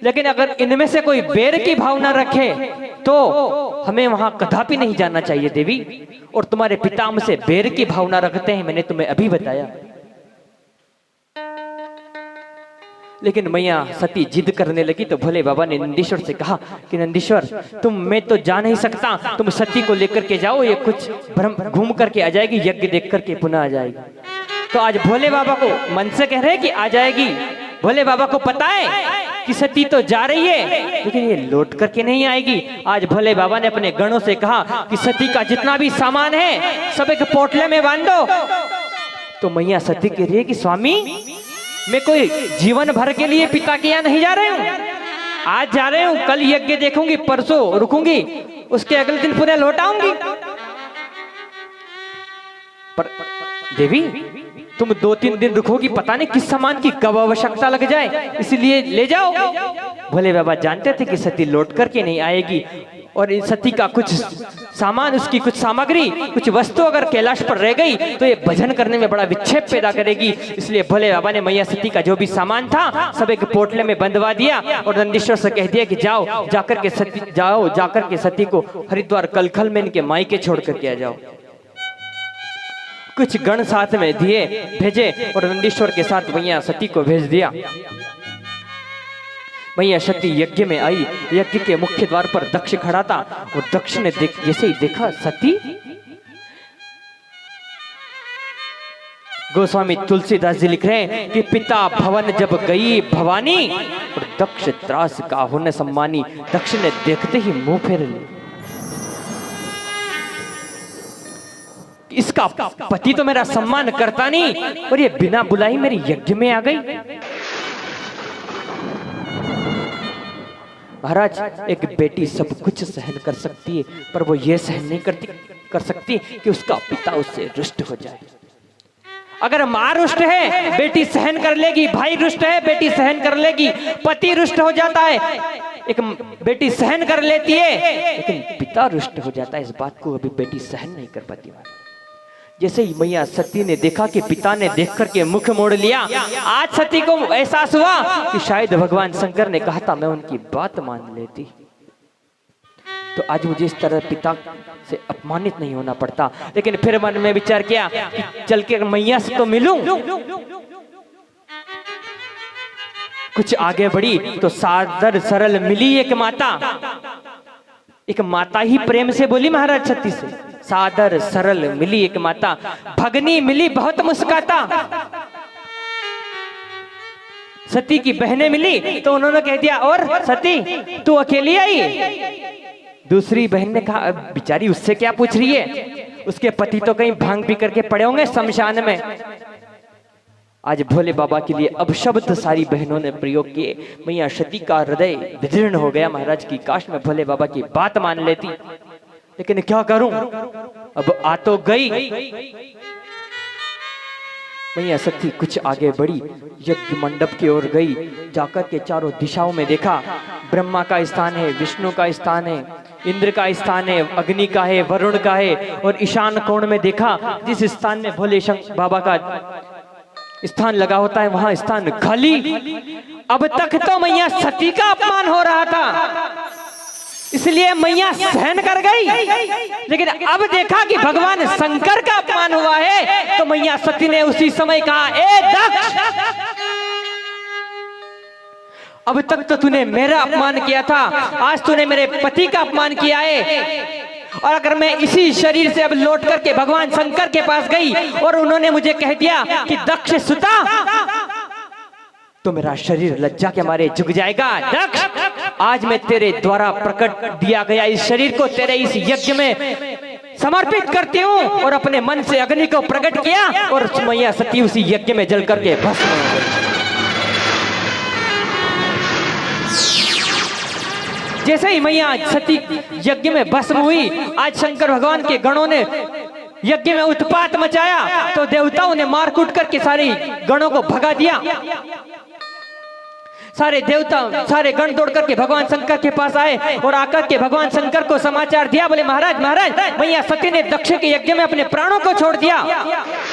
लेकिन अगर इनमें से कोई बैर की भावना रखे तो हमें वहां कदापि नहीं जाना चाहिए देवी। और तुम्हारे पिता हमसे बैर की भावना रखते हैं, मैंने तुम्हें अभी बताया। लेकिन मैया सती जिद करने लगी तो भोले बाबा ने नंदीश्वर से कहा कि नंदीश्वर मैं तो जा नहीं सकता, तुम सती को लेकर के जाओ, ये कुछ भ्रम घूम करके आ जाएगी, यज्ञ देख करके पुनः आ जाएगी। तो आज भोले बाबा को मन से कह रहे हैं कि आ जाएगी। भोले बाबा को पता है कि सती तो जा रही है लेकिन ये लौट करके नहीं आएगी। आज भोले बाबा ने अपने गणों से कहा कि सती का जितना भी सामान है सब एक पोटले में बांध दो। तो मैया सती कह रही है कि स्वामी मैं कोई जीवन भर के लिए पिता के यहाँ नहीं जा रही हूँ, आज जा रही हूँ, कल यज्ञ देखूंगी, परसों रुकूंगी, उसके अगले दिन पुनः लौट आऊंगी। पर देवी तुम 2-3 दिन रुकोगी, पता नहीं किस सामान की कब आवश्यकता लग जाए, इसलिए ले जाओ। भोले बाबा जानते थे कि सती लौट करके नहीं आएगी और सती का कुछ सामान, उसकी कुछ सामग्री, कुछ वस्तु अगर कैलाश पर रह गई तो ये भजन करने में बड़ा विक्षेप पैदा करेगी। इसलिए भोले बाबा ने मैया सती का जो भी सामान था सब एक पोटले में बंधवा दिया और नंदीश्वर से कह दिया कि जाओ जाकर के सती को हरिद्वार कलखल में इनके मायके छोड़ करके आ जाओ। कुछ गण साथ में दिए भेजे और नंदीश्वर के साथ मैया सती को भेज दिया। मैया सती यज्ञ में आई। यज्ञ के मुख्य द्वार पर दक्ष खड़ा था और दक्ष ने जैसे ही देखा सती, गोस्वामी तुलसीदास जी लिख रहे हैं कि पिता भवन जब गई भवानी और दक्ष त्रास का होने सम्मानी। दक्ष ने देखते ही मुंह फेर लिया, इसका पति तो मेरा सम्मान करता नहीं और ये बिना बुलाई मेरी यज्ञ में आ गई। महाराज एक बेटी सब कुछ सहन कर सकती है पर वो ये सहन नहीं कर सकती कि उसका पिता उससे रुष्ट हो जाए। अगर माँ रुष्ट है बेटी सहन कर लेगी, भाई रुष्ट है बेटी सहन कर लेगी, पति रुष्ट हो जाता है एक बेटी सहन कर लेती है, लेकिन पिता रुष्ट हो जाता है इस बात को अभी बेटी सहन नहीं कर पाती। जैसे ही मैया सती ने देखा कि पिता ने देख करके मुख मोड़ लिया, आज सती को एहसास हुआ कि शायद भगवान शंकर ने कहा था मैं उनकी बात मान लेती तो आज मुझे इस तरह पिता से अपमानित नहीं होना पड़ता। लेकिन फिर मन में विचार किया कि चल के मैया से तो मिलूं। कुछ आगे बढ़ी तो सादर सरल मिली एक माता। एक माता ही प्रेम से बोली महाराज सती से, सादर सरल मिली एक माता, भगनी मिली बहुत मुस्काता। सती की बहनें मिली तो उन्होंने कह दिया और सती तू अकेली आई। दूसरी बहन ने कहा बेचारी उससे क्या पूछ रही है, उसके पति तो कहीं भांग पी करके पड़े होंगे शमशान में। आज भोले बाबा के लिए अब शब्द सारी बहनों ने प्रयोग किए। मैया सती का हृदय विदीर्ण हो गया महाराज की, काश में भोले बाबा की बात मान लेती, लेकिन क्या करूं, अब आ तो गई। मैया सती कुछ आगे बढ़ी, यज्ञ मंडप की ओर गई, जाकर के चारों दिशाओं में देखा, ब्रह्मा का स्थान है, विष्णु का स्थान है, इंद्र का स्थान है, अग्नि का है, वरुण का है, और ईशान कोण में देखा जिस स्थान में भोले बाबा का स्थान लगा होता है वहां स्थान खाली। अब तक तो मैया सती का अपमान हो रहा था इसलिए मैया सहन कर गई, लेकिन अब देखा कि भगवान शंकर का अपमान हुआ है तो मैया सती ने उसी समय कहा ए दक्ष, अब तक तो तूने मेरा अपमान किया था, आज तूने मेरे पति का अपमान किया है। और अगर मैं इसी शरीर से अब लौट करके भगवान शंकर के पास गई और उन्होंने मुझे कह दिया कि दक्ष सुता, तो मेरा शरीर लज्जा के मारे झुक जाएगा। दक्ष, आज मैं तेरे द्वारा प्रकट दिया गया इस शरीर को तेरे इस यज्ञ में समर्पित करती हूँ। और अपने मन से अग्नि को प्रकट किया और मैया सती उसी यज्ञ में जल करके भस्म हो गई। जैसे ही मैया सती यज्ञ में भस्म हुई, आज शंकर भगवान के गणों ने यज्ञ में उत्पात मचाया तो देवताओं ने मार कूट करके सारी गणों को भगा दिया। सारे देवता सारे गण दौड़ करके भगवान शंकर के पास आए और आकर के भगवान शंकर को समाचार दिया। बोले महाराज महाराज मैया सती ने दक्ष के यज्ञ में अपने प्राणों को छोड़ दिया।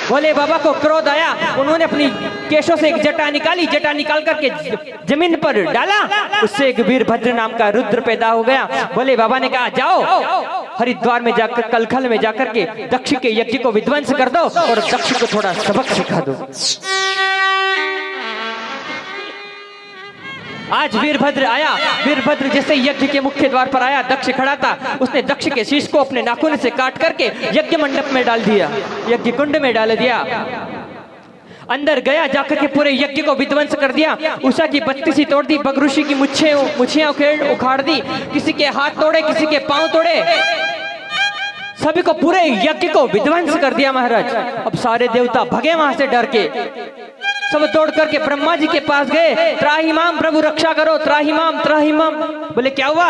भोले बाबा को क्रोध आया, उन्होंने अपनी केशों से एक जटा निकाली, जटा निकाल करके जमीन पर डाला, उससे एक वीरभद्र नाम का रुद्र पैदा हो गया। भोले बाबा ने कहा जाओ हरिद्वार में जाकर कलखल में जाकर के दक्ष के यज्ञ को विध्वंस कर दो और दक्ष को थोड़ा सबक सिखा दो। आज वीरभद्र आया, वीरभद्र जैसे यज्ञ के मुख्य द्वार पर आया, दक्ष खड़ा था, उसने दक्ष के शीश को अपने नाखून से काट करके यज्ञ मंडप में डाल दिया, यज्ञ कुंड में डाल दिया। अंदर गया, जाकर के पूरे यज्ञ को विध्वंस कर दिया। उषा की बत्ती सी तोड़ दी, बगरुषि की मुछियां उखाड़ दी, किसी के हाथ तोड़े, किसी के पांव तोड़े, सभी को पूरे यज्ञ को विध्वंस कर दिया महाराज। अब सारे देवता भगे वहां से डर के, सब दौड़ करके ब्रह्मा जी के पास गए, त्राहिमाम प्रभु रक्षा करो, त्राहिमाम त्राहिमाम। बोले क्या हुआ?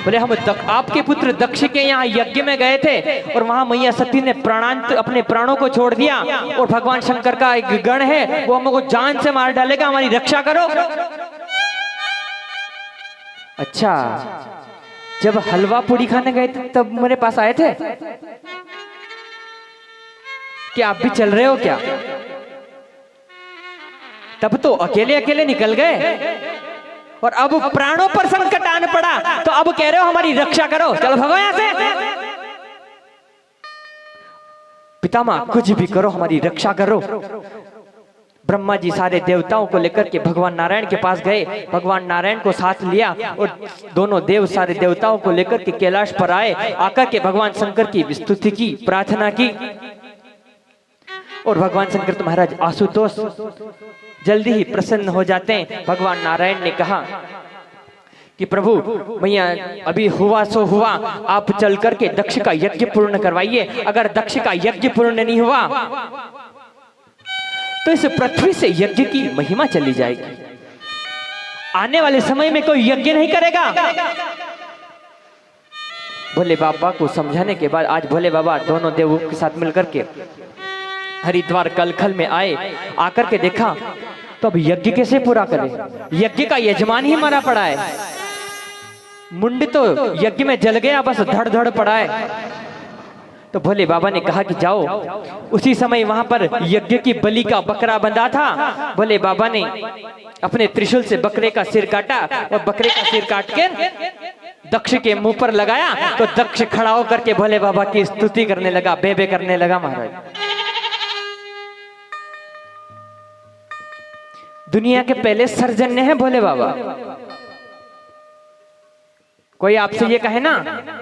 बोले हम आपके पुत्र दक्ष के यहाँ यज्ञ में गए थे और वहां मैया सती ने प्राणांत अपने प्राणों को छोड़ दिया और भगवान शंकर का एक गण है वो हमको जान से मार डालेगा, हमारी रक्षा करो। अच्छा, जब हलवा पूड़ी खाने गए थे तब मेरे पास आए थे क्या? आप भी चल रहे हो क्या? तब तो अकेले अकेले निकल गए और अब प्राणों पर संकट आने पड़ा तो अब कह रहे हो हमारी रक्षा करो, चलो भगो यहां से। पितामह कुछ भी करो, हमारी रक्षा करो। ब्रह्मा जी सारे देवताओं को लेकर के भगवान नारायण के पास गए, भगवान नारायण को साथ लिया और दोनों देव सारे देवताओं को लेकर के कैलाश पर आए, आकर के भगवान शंकर की स्तुति की, प्रार्थना की। और भगवान शंकर तो महाराज आशुतोष जल्दी ही प्रसन्न हो जाते हैं। भगवान नारायण ने कहा कि प्रभु मैया अभी हुआ सो हुआ, आप चल करके दक्ष का यज्ञ पूर्ण करवाइए। अगर दक्ष का यज्ञ पूर्ण नहीं हुआ तो इस पृथ्वी से यज्ञ की महिमा चली जाएगी, आने वाले समय में कोई यज्ञ नहीं करेगा। भोले बाबा को समझाने के बाद आज भोले बाबा दोनों देवों के साथ मिलकर के हरिद्वार कलखल में आए, आकर के देखा तो अब यज्ञ कैसे पूरा करे? यज्ञ का यजमान ही मरा पड़ा है, मुंड तो यज्ञ में जल गया, बस धड़ धड़ पड़ा है। तो भोले बाबा ने कहा कि जाओ। उसी समय वहां पर यज्ञ की बलि का बकरा बंधा था। भोले बाबा ने अपने त्रिशूल से बकरे का सिर काटा और बकरे का सिर काट के दक्ष के मुंह पर लगाया तो दक्ष खड़ा होकर के भोले बाबा की स्तुति करने लगा, बेबे करने लगा। महाराज दुनिया के पहले सर्जन्य हैं भोले बाबा। कोई आपसे ये कहे ना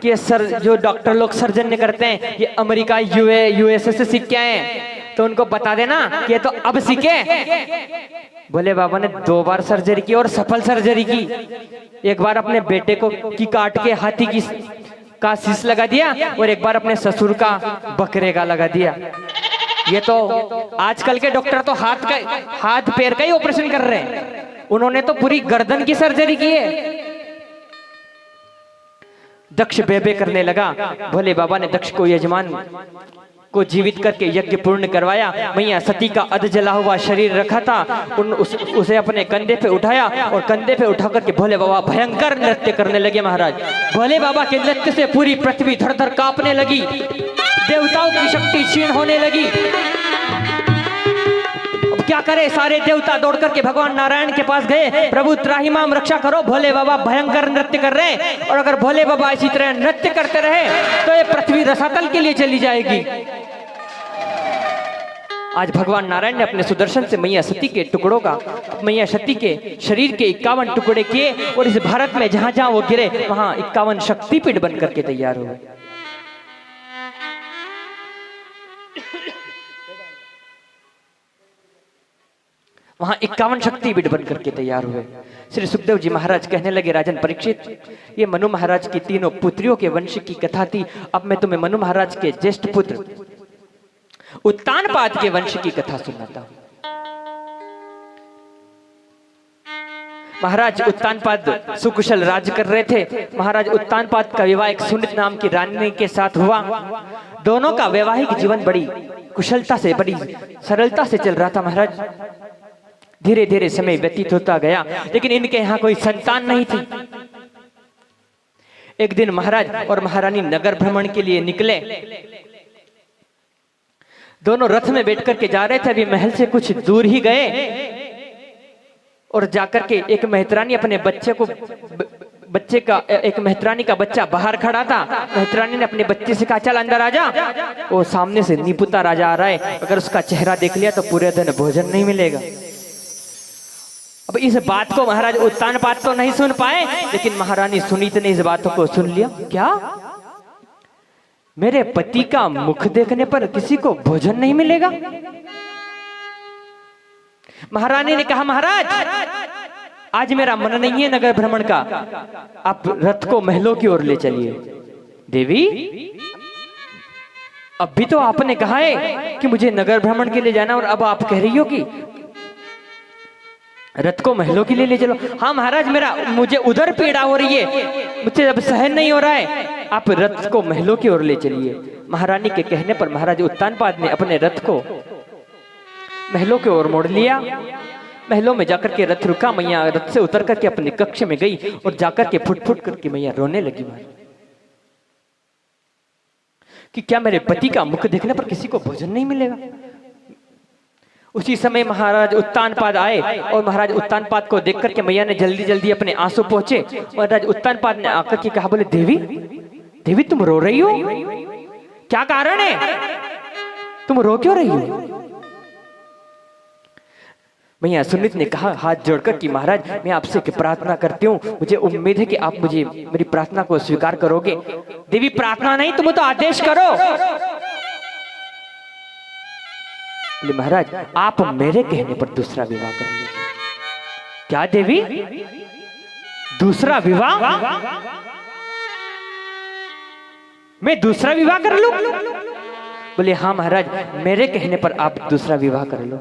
कि जो डॉक्टर लोग सर्जन्य करते हैं ये अमेरिका यूएसए से सीख के आए हैं, तो उनको बता देना कि ये तो अब सीखे। भोले बाबा ने 2 बार सर्जरी की और सफल सर्जरी की। एक बार अपने बेटे को की काट के हाथी की का शीश लगा दिया और एक बार अपने ससुर का बकरे का लगा दिया। ये तो आजकल के डॉक्टर तो हाथ पैर का ही ऑपरेशन कर रहे हैं, उन्होंने तो पूरी गर्दन की सर्जरी की है। दक्ष बेबे करने लगा। भोले बाबा ने दक्ष को यजमान को जीवित करके यज्ञ पूर्ण करवाया। मैया सती का अध जला हुआ शरीर रखा था, उसे अपने कंधे पे उठाया और कंधे पे उठा करके भोले बाबा भयंकर नृत्य करने लगे। महाराज भोले बाबा के नृत्य से पूरी पृथ्वी धड़ धड़ कांपने लगी, देवताओं की शक्ति क्षीण होने लगी। अब क्या करे? सारे देवता दौड़ करके भगवान नारायण के पास गए, प्रभु त्राहिमाम रक्षा करो, भोले बाबा भयंकर नृत्य कर रहे हैं और अगर भोले बाबा इसी तरह नृत्य करते रहे तो ये पृथ्वी रसातल के लिए चली जाएगी। आज भगवान नारायण ने अपने सुदर्शन से मैया सती के टुकड़ों का, मैया सती के शरीर के 51 टुकड़े किए और इस भारत में जहां जहां वो गिरे वहां 51 शक्तिपीठ बन करके तैयार हुए। वहां 51 शक्तिपीठ बन करके तैयार हुए। श्री सुखदेव जी महाराज कहने लगे, राजन परीक्षित, ये मनु महाराज की 3 पुत्रियों के वंश की कथा थी। अब मैं तुम्हें मनु महाराज के ज्येष्ठ पुत्र उत्तानपाद के वंश की कथा सुनाता हूं। महाराज उत्तानपाद सुकुशल राज कर रहे थे। महाराज उत्तानपाद का विवाह एक सुनित नाम की रानी के साथ हुआ। दोनों का वैवाहिक जीवन बड़ी कुशलता से, बड़ी सरलता से चल रहा था। महाराज धीरे धीरे समय व्यतीत होता गया, लेकिन इनके यहाँ कोई संतान नहीं थी। एक दिन महाराज और महारानी नगर भ्रमण के लिए निकले। दोनों रथ में बैठ करके जा रहे थे। अभी महल से कुछ दूर ही गए और जाकर के एक मेहतरानी अपने एक मेहतरानी का बच्चा बाहर खड़ा था। मेहतरानी ने अपने बच्चे से कहा, चल अंदर आजा। वो सामने से निपुता राजा आ रहा है, अगर उसका चेहरा देख लिया तो पूरे दिन भोजन नहीं मिलेगा। अब इस बात को महाराज उत्तानपाद तो नहीं सुन पाए, लेकिन महारानी सुनीत ने इस बातों को सुन लिया। क्या, मेरे पति का मुख देखने पर किसी को भोजन नहीं मिलेगा? महारानी ने कहा, महाराज आज मेरा मन नहीं है नगर भ्रमण का, आप रथ को महलों की ओर ले चलिए। देवी, अब भी तो आपने कहा है कि मुझे नगर भ्रमण के लिए जाना, और अब आप कह रही हो कि रथ को महलों के लिए ले चलो। हाँ महाराज, मुझे उधर पीड़ा हो रही है, मुझे अब सहन नहीं हो रहा है, आप रथ को महलों की ओर ले चलिए। महारानी के कहने पर महाराज उत्तानपाद ने अपने रथ को महलों की ओर मोड़ लिया। महलों में जाकर के रथ रुका। मैया रथ से उतर करके अपने कक्ष में गई और जाकर के फुट फुट करके मैया रोने लगी कि क्या मेरे पति का मुख देखने पर किसी को भोजन नहीं मिलेगा। उसी समय महाराज उत्तानपाद आए और महाराज उत्तानपाद को देख करके मैया ने जल्दी जल्दी अपने आंसू पहुंचे। महाराज उत्तानपाद ने आकर के कहा, बोले देवी, देवी तुम रो रही हो, क्या कारण है, तुम रो क्यों रही हो? मैया सुनीत ने कहा हाथ जोड़कर कि महाराज मैं आपसे प्रार्थना करती हूँ, मुझे उम्मीद है कि आप मुझे मेरी प्रार्थना को स्वीकार करोगे। देवी, प्रार्थना नहीं, तुम तो आदेश करो। महाराज आप मेरे कहने पर दूसरा विवाह कर लीजिए। क्या देवी, दूसरा विवाह? मैं दूसरा विवाह कर लूं? बोले हाँ महाराज, मेरे कहने पर आप दूसरा विवाह कर लो।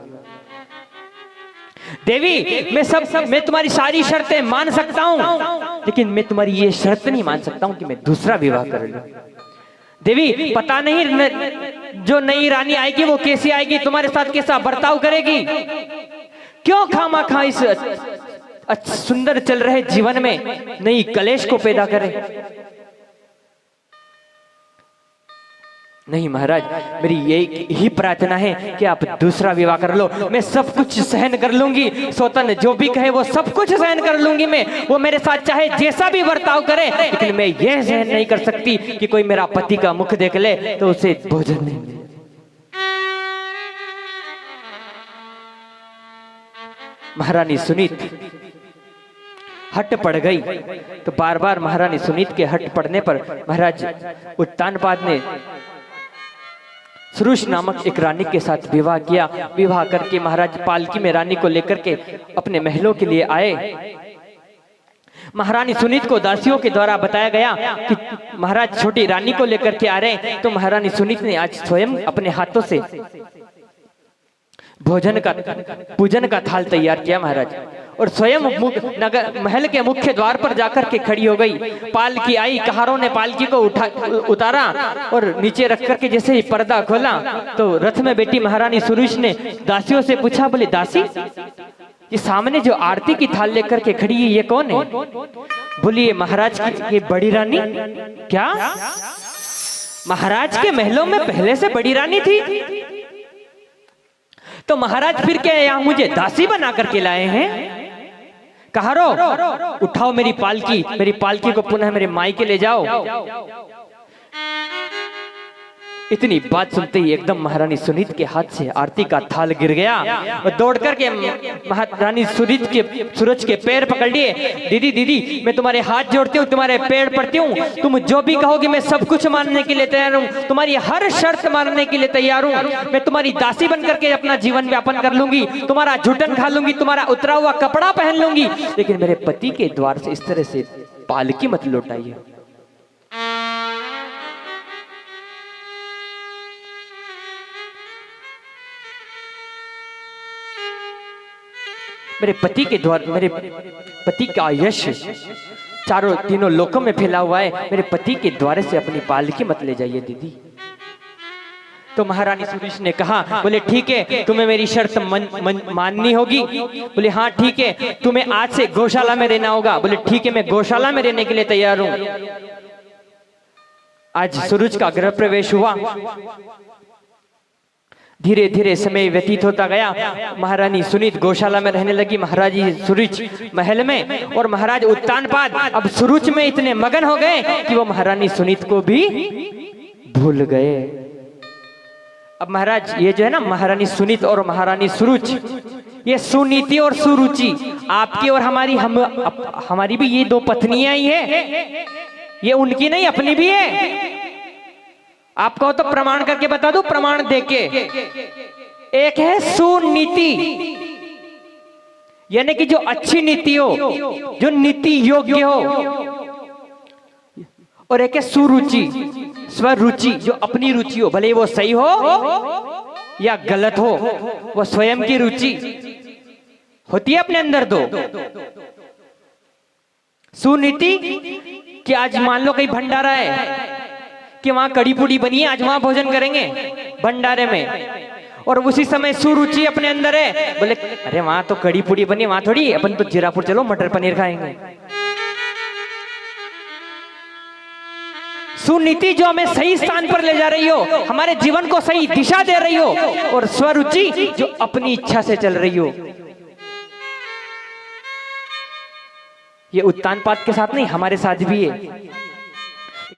देवी, मैं तुम्हारी सारी शर्तें मान सकता हूं, लेकिन मैं तुम्हारी ये शर्त नहीं मान सकता हूं कि मैं दूसरा विवाह कर लूं। देवी, पता नहीं जो नई रानी आएगी वो कैसी आएगी, तुम्हारे साथ कैसा बर्ताव करेगी, क्यों खामाखा इस सुंदर चल रहे जीवन में नई कलेश को पैदा करे। नहीं महाराज, मेरी यही प्रार्थना है कि आप दूसरा विवाह कर लो। मैं सब कुछ सहन कर लूंगी, सौतन जो भी कहे वो सब कुछ सहन कर लूंगी मैं, वो मेरे साथ चाहे जैसा भी बर्ताव करे, लेकिन मैं यह सहन नहीं कर सकती कि कोई मेरा पति का मुख देख ले तो उसे भोजन नहीं मिले। महारानी सुनीत हट पड़ गई। तो बार बार महारानी सुनीत के हट पड़ने पर महाराज उत्तानपाद ने सुरुष नामक एक रानी के साथ विवाह किया। विवाह करके महाराज पालकी में रानी को लेकर के अपने महलों के लिए आए। महारानी सुनीत को दासियों के द्वारा बताया गया कि महाराज छोटी रानी को लेकर के आ रहे हैं। तो महारानी सुनीत ने आज स्वयं अपने हाथों से पूजन का थाल तैयार किया महाराज, और स्वयं नगर महल के मुख्य द्वार पर जाकर के खड़ी हो गई। पालकी आई, कहारों ने पालकी को उतारा और नीचे रख करके जैसे ही पर्दा खोला तो रथ में बैठी महारानी सुरुष ने दासियों से पूछा, बोले दासी, ये सामने जो आरती की थाल लेकर के खड़ी है ये कौन है? बोलिए महाराज की बड़ी रानी। क्या महाराज के महलों में पहले से बड़ी रानी थी? तो महाराज फिर क्या यहाँ मुझे दासी बना करके लाए हैं? कहारो, उठाओ मेरी पालकी को पुनः मेरे मायके ले जाओ। इतनी बात सुनते ही एकदम महारानी सुनीत के हाथ से आरती का थाल गिर गया और दौड़ करके महारानी सुनीत के सूरज के पैर पकड़ लिए। दीदी दीदी, मैं तुम्हारे हाथ जोड़ती हूँ, तुम्हारे पैर पड़ती हूँ, तुम जो भी कहोगे मैं सब कुछ मानने के लिए तैयार हूँ, तुम्हारी हर शर्त मानने के लिए तैयार हूँ। मैं तुम्हारी दासी बन करके अपना जीवन व्यापन कर लूंगी, तुम्हारा झूठन खा लूंगी, तुम्हारा उतरा हुआ कपड़ा पहन लूंगी, लेकिन मेरे पति के द्वार से इस तरह से पालकी मत लौटाइए। मेरे पति का यश तीनों लोकों में फैला हुआ है, मेरे पति के द्वारे से अपनी पालकी मत ले जाइए दीदी। तो महारानी सुरुचि ने कहा, बोले ठीक है, तुम्हें मेरी शर्त माननी होगी। बोले हाँ ठीक है, तुम्हें आज से गौशाला में रहना होगा। बोले ठीक है, मैं गौशाला में रहने के लिए तैयार हूं। आज सुरुच का गृह प्रवेश हुआ। धीरे धीरे समय व्यतीत होता गया। महारानी सुनीत गौशाला में रहने लगी, महाराजी सुरुच महल में, और महाराज उत्तानपाद अब सुरुच में इतने मगन हो गए कि वो महारानी सुनीत को भी भूल गए। अब महाराज ये जो है ना, महारानी सुनीत और महारानी सुरुच, ये सुनीति और सुरुचि आपकी और हमारी भी ये दो पत्नियां ही है। ये उनकी नहीं, अपनी भी है। आप कहो तो प्रमाण करके बता दूं, प्रमाण देके। एक है सुनीति, यानी कि जो अच्छी नीति हो, जो नीति योग्य हो, और एक है सुरुचि, स्वरुचि, जो अपनी रुचि हो, भले वो सही हो या गलत हो, वो स्वयं की रुचि होती है अपने अंदर। दो सुनीति कि आज मान लो कहीं भंडारा है कि वहां कड़ी पूड़ी बनी है, आज वहां भोजन करेंगे भंडारे में, और उसी समय सुरुचि अपने अंदर है, बोले अरे वहां तो कड़ी पूड़ी बनी, वहां थोड़ी, अपन तो जीरापुर चलो मटर पनीर खाएंगे। सुनीति जो हमें सही स्थान पर ले जा रही हो, हमारे जीवन को सही दिशा दे रही हो, और स्वरुचि जो अपनी इच्छा से चल रही हो। ये उत्तानपाद के साथ नहीं, हमारे साथ भी है।